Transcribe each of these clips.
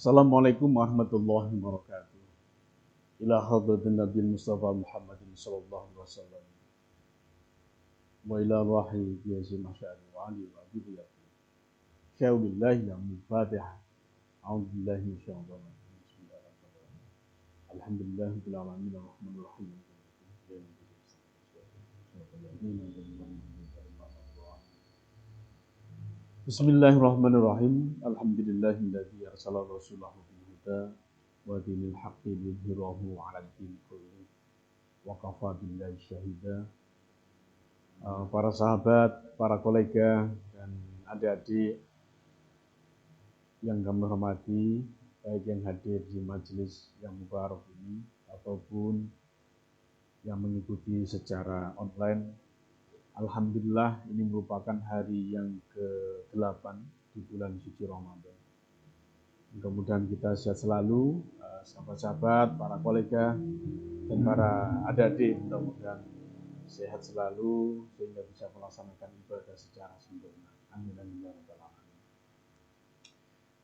Assalamualaikum warahmatullahi wabarakatuh. Ila hadratin Nabi Mustafa Muhammadin sallallahu alaihi wasallam. Wa ila wahi biazim asyari wa ali wa bidiyati. Syaulillahi yang mufatihah. A'udzubillahi minasyaitonir rajim. Bismillahirrahmanirrahim. Alhamdulillahirabbil alamin arrahmanir rahim. Bismillahirrahmanirrahim. Alhamdulillahilladzi arsala rasulahu bil huda wa dinil haqqi liyudhhirahu 'alad din kullihi wa kafa billahi syahida. Para sahabat, para kolega dan adik-adik yang kami hormati, baik yang hadir di majelis yang mubarak ini ataupun yang mengikuti secara online. Alhamdulillah, ini merupakan hari yang ke-8 di bulan suci Ramadan. Mudah-mudahan kita sehat selalu, sahabat-sahabat, para kolega, dan para adik-adik mudah-mudahan sehat selalu sehingga bisa melaksanakan ibadah secara sempurna. Amin amin ya rabbal alamin.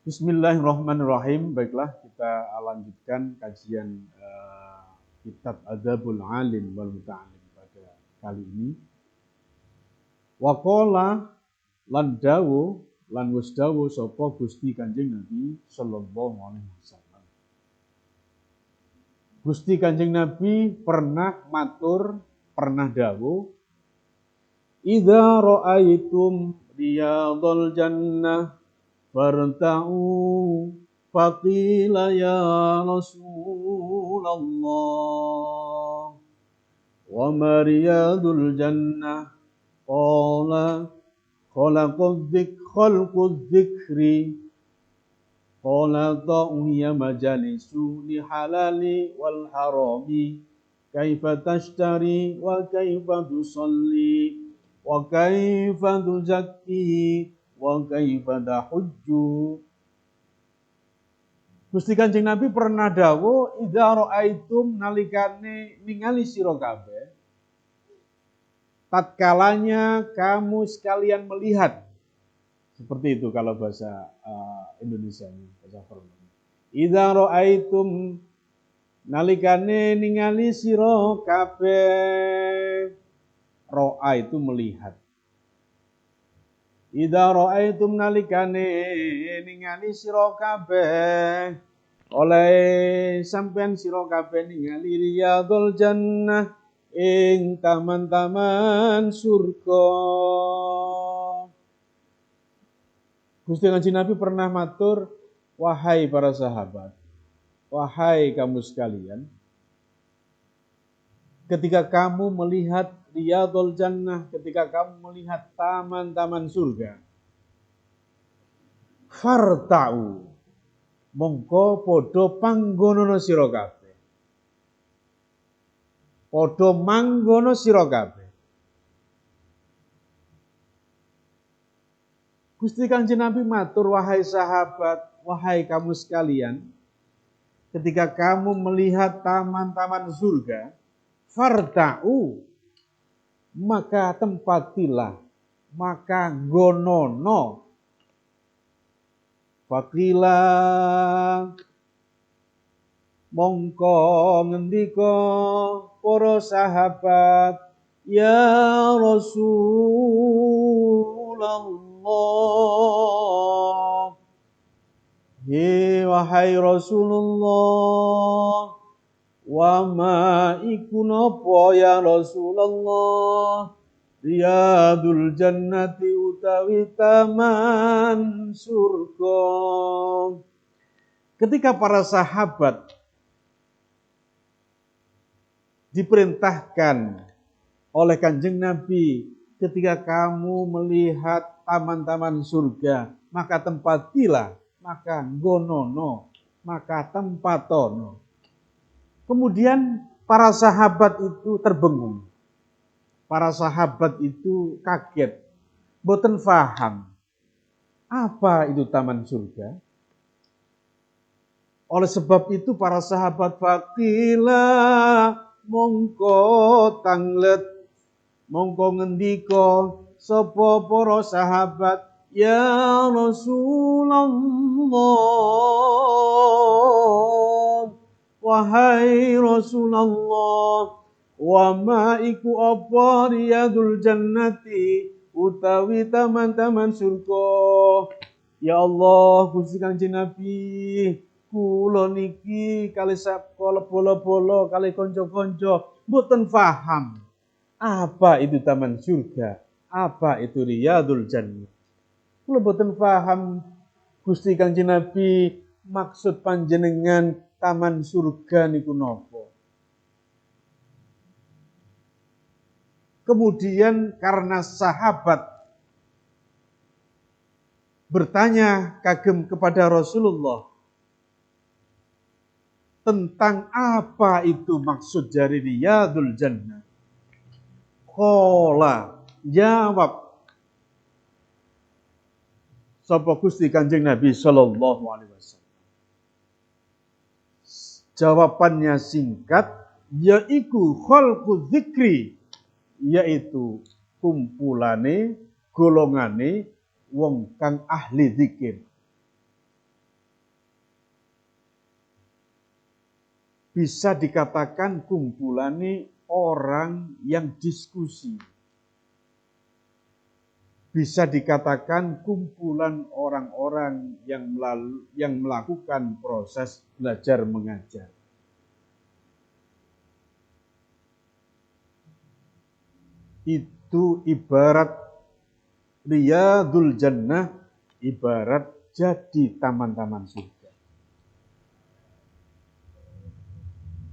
Bismillahirrahmanirrahim. Baiklah, kita lanjutkan kajian kitab Adabul Alim wal Muta'alim pada kali ini. Waqala lan dawu lan wis dawuh sapa Gusti Kanjeng Nabi sallallahu alaihi wasallam. Gusti Kanjeng Nabi pernah matur, pernah dawuh, idza ra'aitum riyadhal jannah farta'u faqila ya Rasulullah wa ma riyadul jannah qala khalaqud dzikri qala ta'uya majalisu li halali wal harami kaifa tashtari wa kaifa tusalli wa kaifa tuzakki wa kaifa tahujju. Gusti Kanjeng Nabi pernah dawuh, idza ra'aitum nalikane ningali sira kabeh, tatkalanya kamu sekalian melihat. Seperti itu kalau bahasa Indonesianya, bahasa Firman. Idza ra'aitum nalikane ningali sira kabeh. Ra'a itu melihat. Idza ra'aitum nalikane ningali sira kabeh, oleh sampean sira kabeh ningali riyadhul jannah ing taman-taman surga. Gusti Kanjeng Nabi pernah matur, wahai para sahabat, wahai kamu sekalian, ketika kamu melihat riyadhul jannah, ketika kamu melihat taman-taman surga, farta'u mongko padha panggonana sira kabeh. Padha manggono sira kabeh. Gusti Kanjeng Nabi matur, wahai sahabat, wahai kamu sekalian, ketika kamu melihat taman-taman surga, farta'u, maka tempatilah, maka gonono. Faqila mongko ngendika para sahabat, ya Rasulullah, wahai Rasulullah, wa ma iku napa ya Rasulullah, riyadul jannati utawi taman surga. Ketika para sahabat diperintahkan oleh Kanjeng Nabi, ketika kamu melihat taman-taman surga, maka tempatilah, maka gonono, maka tempatono. Kemudian para sahabat itu terbengung. Para sahabat itu kaget, boten faham apa itu taman surga. Oleh sebab itu para sahabat faqila mongko tanglet, mongko ngendika sapa para sahabat, ya Rasulullah, wahai Rasulullah, wa ma iku apa riyadul jannati utawi taman-taman surga. Ya Allah, Gusti Kanjeng Nabi, kula niki kali sekolah bola-bola kali kanca-kanca mboten paham apa itu taman surga, apa itu riyadul jannah. Kula mboten paham Gusti Kanjeng Nabi maksud panjenengan taman surga niku napa. Kemudian karena sahabat bertanya kagem kepada Rasulullah tentang apa itu maksud dari riyadul jannah. Qala, jawab sapa Gusti Kanjeng Nabi sallallahu alaihi wasallam. Jawabannya singkat, yaiku khalqu dzikri, yaitu kumpulane, golongane wong kang ahli zikir. Bisa dikatakan kumpulane orang yang diskusi. Bisa dikatakan kumpulan orang-orang yang melakukan proses belajar mengajar. Itu ibarat riyadul jannah, ibarat jadi taman-taman surga.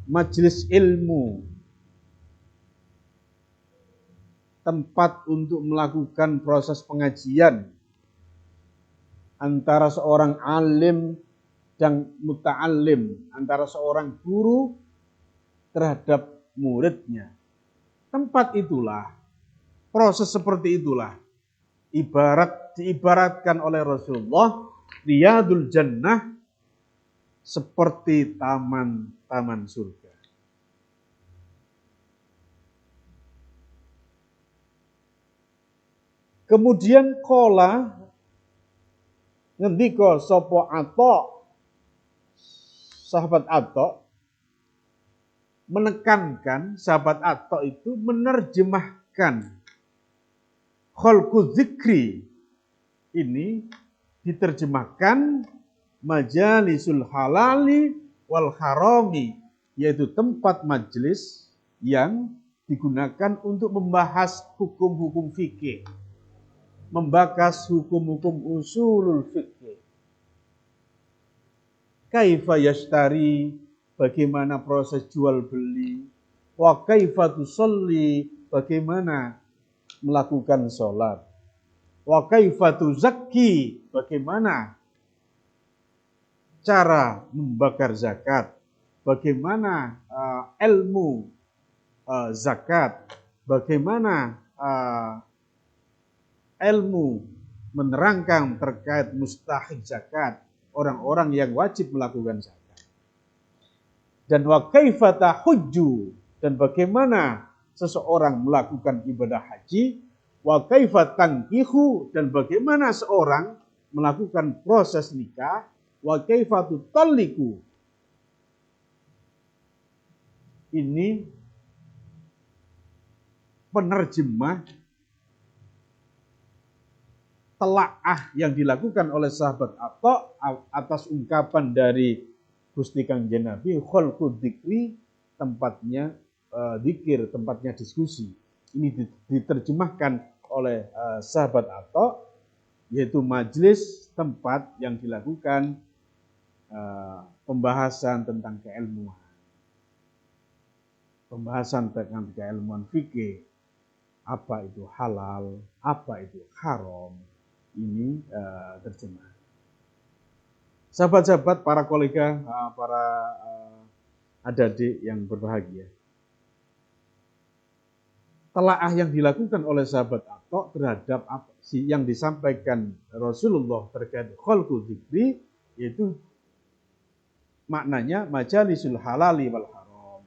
Majelis ilmu, tempat untuk melakukan proses pengajian antara seorang alim dan muta'allim, antara seorang guru terhadap muridnya. Tempat itulah, proses seperti itulah diibaratkan oleh Rasulullah, riyadul jannah seperti taman-taman surga. Kemudian qala ngendika sapa Atha, sahabat Atha menekankan, sahabat Atha itu menerjemahkan khalqu dzikri ini diterjemahkan majalisul halali wal harami, yaitu tempat majelis yang digunakan untuk membahas hukum-hukum fikih, membahas hukum-hukum usulul fikih. Kaifa yashtari, bagaimana proses jual beli, wa kaifa tusalli, bagaimana melakukan sholat, wa kaifa tuzakki, bagaimana cara membakar zakat, bagaimana ilmu zakat, bagaimana ilmu menerangkan terkait mustahik zakat, orang-orang yang wajib melakukan zakat. Dan wa kaifa tahujju, dan bagaimana seseorang melakukan ibadah haji, wa kaifa tankihu, dan bagaimana seorang melakukan proses nikah, wa kaifa tutalliqu. Ini penerjemah telaah yang dilakukan oleh sahabat Atha atas ungkapan dari Gusti Kanjeng Nabi, khalqu dzikri, tempatnya zikir, tempatnya diskusi. Ini diterjemahkan oleh sahabat Atha, yaitu majelis, tempat yang dilakukan pembahasan tentang keilmuan. Pembahasan tentang keilmuan fikih, apa itu halal, apa itu haram. Ini terjemah. Sahabat-sahabat, para kolega, para adik-adik yang berbahagia. Telaah yang dilakukan oleh sahabat Atha terhadap apa sih yang disampaikan Rasulullah terkait khalqu dzikri, yaitu maknanya majalisul halali wal haram.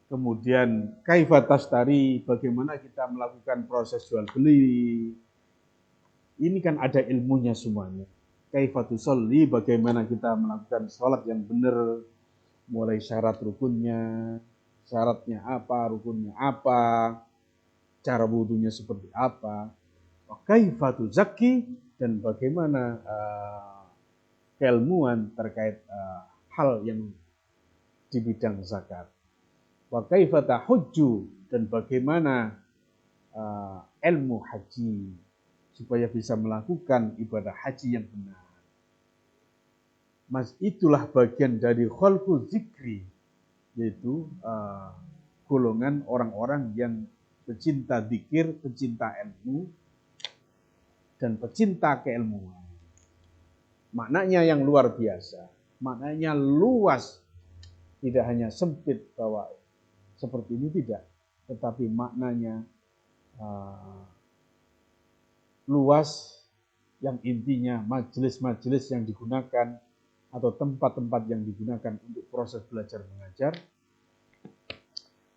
Kemudian kaifa tashtari, bagaimana kita melakukan proses jual beli. Ini kan ada ilmunya semuanya. Kaifa tusalli, bagaimana kita melakukan sholat yang benar. mulai syarat rukunnya, syaratnya apa, rukunnya apa, cara wudunya seperti apa, wa kaifa tuzakki, dan bagaimana keilmuan terkait hal yang di bidang zakat. Wa kaifa tahujju, dan bagaimana ilmu haji supaya bisa melakukan ibadah haji yang benar. Mas, itulah bagian dari khalqu zikri, yaitu golongan orang-orang yang pecinta zikir, pecinta ilmu, dan pecinta keilmuan. Maknanya yang luar biasa, maknanya luas, tidak hanya sempit bahwa seperti ini, tidak, tetapi maknanya luas, yang intinya majelis-majelis yang digunakan atau tempat-tempat yang digunakan untuk proses belajar mengajar,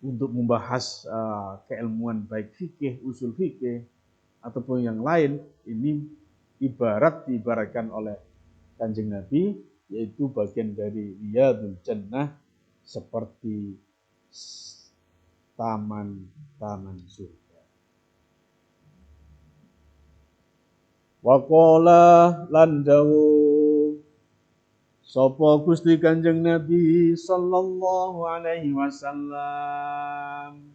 untuk membahas keilmuan baik fikih, usul fikih, ataupun yang lain, ini diibaratkan oleh Kanjeng Nabi, yaitu bagian dari Riyadul Jannah, seperti taman-taman surga. Wa qala lan dawuh sapa Gusti Kanjeng Nabi sallallahu alaihi wasallam.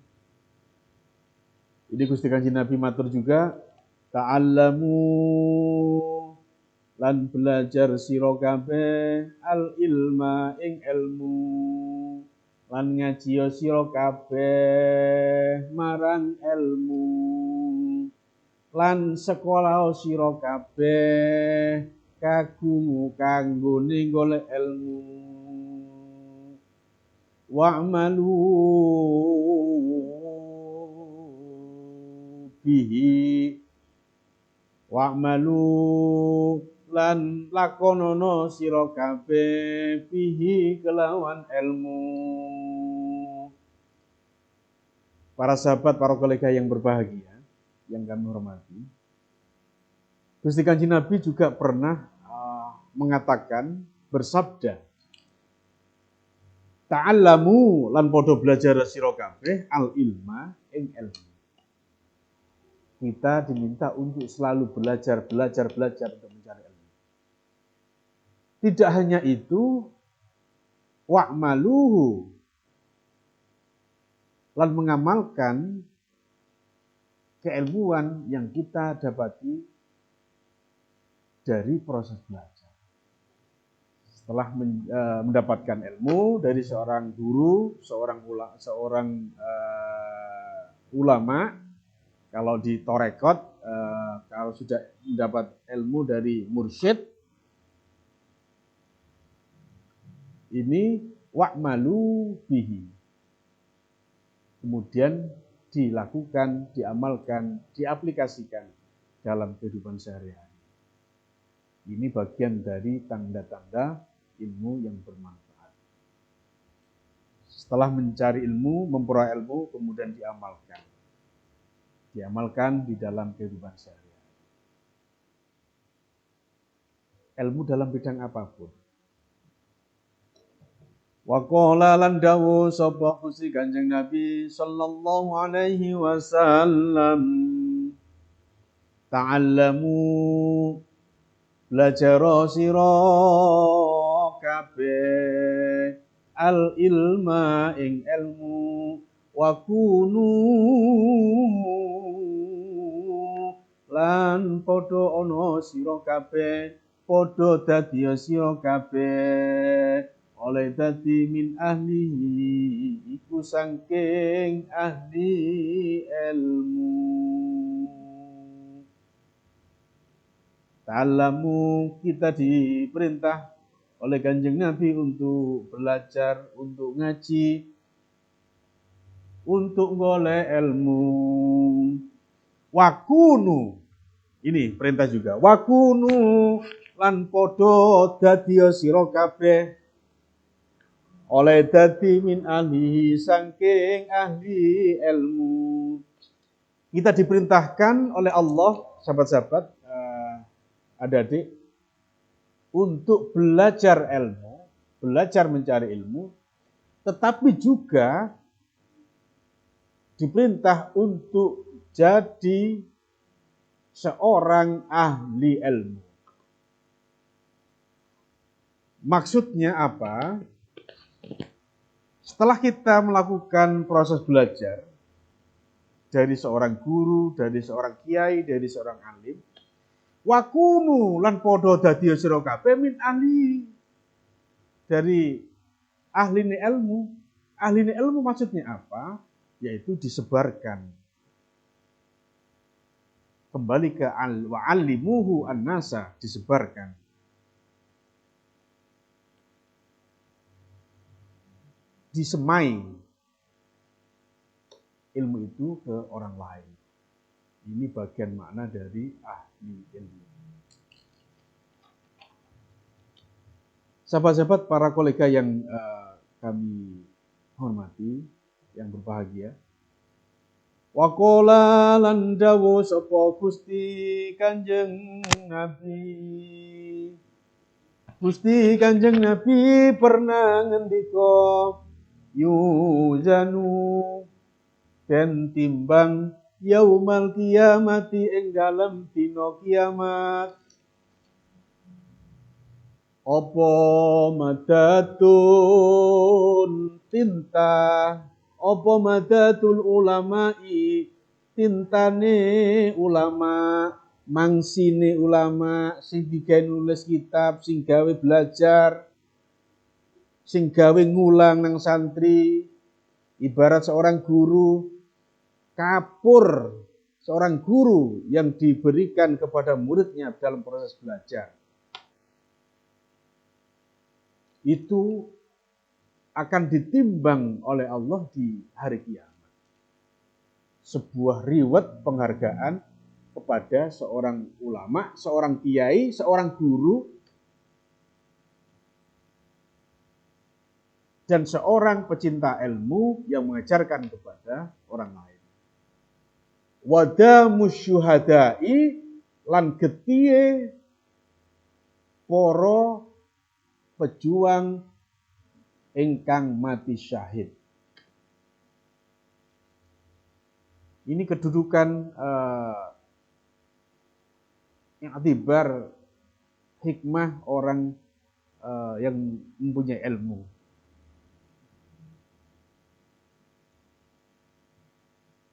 Ini Gusti Kanjeng Nabi matur juga, ta'allamu lan belajar sira kabeh al ilma ing ilmu, lan ngaji sira kabeh marang ilmu, lan sekolah sira kabeh kagungu kanggone golek ilmu. Wa'malu bihi, wa'malu lan lakonono sira kabeh bihi kelawan ilmu. Para sahabat, para kolega yang berbahagia, yang kami hormati, Gusti Kanjeng Nabi juga pernah mengatakan, bersabda, ta'allamu lan podo belajar sira kabeh al ilma ing ilmu. Kita diminta untuk selalu belajar untuk mencari ilmu. Tidak hanya itu, wa'maluhu lan mengamalkan keilmuan yang kita dapati dari proses belajar. Setelah mendapatkan ilmu dari seorang guru, seorang ulama, kalau di torekot, kalau sudah mendapat ilmu dari mursyid, ini wa'malu bihi. Kemudian dilakukan, diamalkan, diaplikasikan dalam kehidupan sehari-hari. Ini bagian dari tanda-tanda ilmu yang bermanfaat. Setelah mencari ilmu, memperoleh ilmu, kemudian diamalkan. Diamalkan di dalam kehidupan sehari-hari. Ilmu dalam bidang apapun. Wa qala lan dawuh sapa Gusti Kanjeng Nabi sallallahu alaihi wasallam, ta'allamu belajar sira kabeh al ilma ing ilmu, wa kunu lan padha ana sira kabeh, padha dadi sira kabeh oleh dadi min ahli iku saking ahli ilmu. Ta'allamu, kita diperintah oleh Kanjeng Nabi untuk belajar, untuk ngaji, untuk golek ilmu. Wakunu, ini perintah juga. Wakunu lan podo dadi sira kabeh oleh dadi min ahli saking ahli ilmu. Kita diperintahkan oleh Allah, sahabat-sahabat, adik-adik, untuk belajar ilmu, belajar mencari ilmu tetapi juga diperintah untuk jadi seorang ahli ilmu. Maksudnya apa? Setelah kita melakukan proses belajar dari seorang guru, dari seorang kiai, dari seorang alim, wakunu lan podo dadi sira kabeh min ahli, dari ahline ilmu. Ahline ilmu maksudnya apa? Yaitu disebarkan. Kembali ke wa'allimuhu an-nasa, disebarkan. Disemai ilmu itu ke orang lain. Ini bagian makna dari ahli ilmu. Sahabat-sahabat, para kolega yang kami hormati, yang berbahagia. Wa qala lan dawuh sapa Gusti Kanjeng Nabi. Gusti Kanjeng Nabi pernah ngendika, yuzanu den timbang yaumal kiamati ing dalem dina kiamat. Apa madatun tinta, apa madatul ulama'i, tintane ulama, mangsine ulama sing digawe nulis kitab, sing gawe belajar, sing gawe ngulang nang santri. Ibarat seorang guru kapur, seorang guru yang diberikan kepada muridnya dalam proses belajar. Itu akan ditimbang oleh Allah di hari kiamat. Sebuah reward penghargaan kepada seorang ulama, seorang kiai, seorang guru, dan seorang pecinta ilmu yang mengajarkan kepada orang lain. Wadamus syuhada'i lan getihe para pejuang ingkang mati syahid. Ini kedudukan yang atibar hikmah orang yang mempunyai ilmu.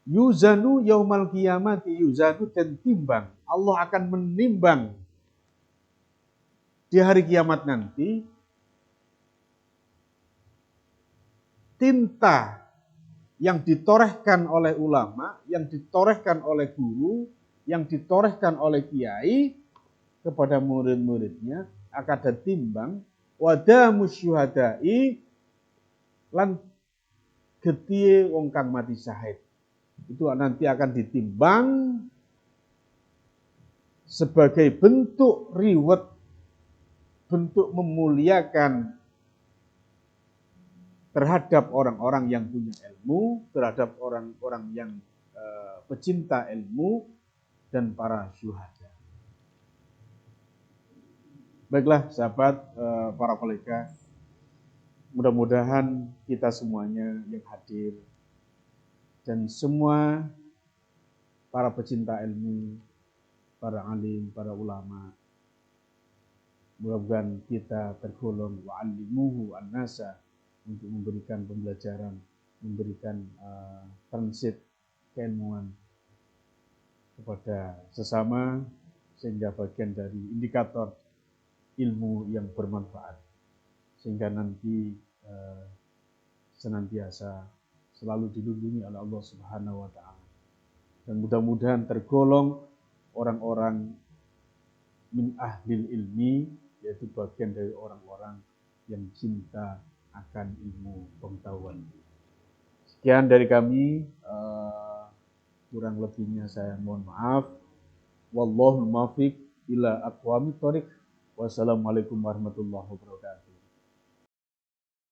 Yuzanu yaumal qiyamati, yuzanu dan timbang. Allah akan menimbang di hari kiamat nanti tinta yang ditorehkan oleh ulama, yang ditorehkan oleh guru, yang ditorehkan oleh kiai kepada murid-muridnya akan ditimbang. Wadamus syuhada'i lan getihe wong kang mati syahid. Itu nanti akan ditimbang sebagai bentuk reward, bentuk memuliakan terhadap orang-orang yang punya ilmu, terhadap orang-orang yang pecinta ilmu dan para syuhada. Baiklah sahabat, para kolega, mudah-mudahan kita semuanya yang hadir dan semua para pecinta ilmu, para alim, para ulama, mudah-mudahan kita tergolong wa'allimuhu an-nasa untuk memberikan pembelajaran, memberikan transit keilmuan kepada sesama sehingga bagian dari indikator ilmu yang bermanfaat, sehingga nanti senantiasa selalu dilindungi oleh Allah Subhanahu wa taala. Dan mudah-mudahan tergolong orang-orang min ahlil ilmi, yaitu bagian dari orang-orang yang cinta akan ilmu pengetahuan. Sekian dari kami, kurang lebihnya saya mohon maaf. Wallahul muwaffiq ila aqwamit thoriq. Wassalamualaikum warahmatullahi wabarakatuh.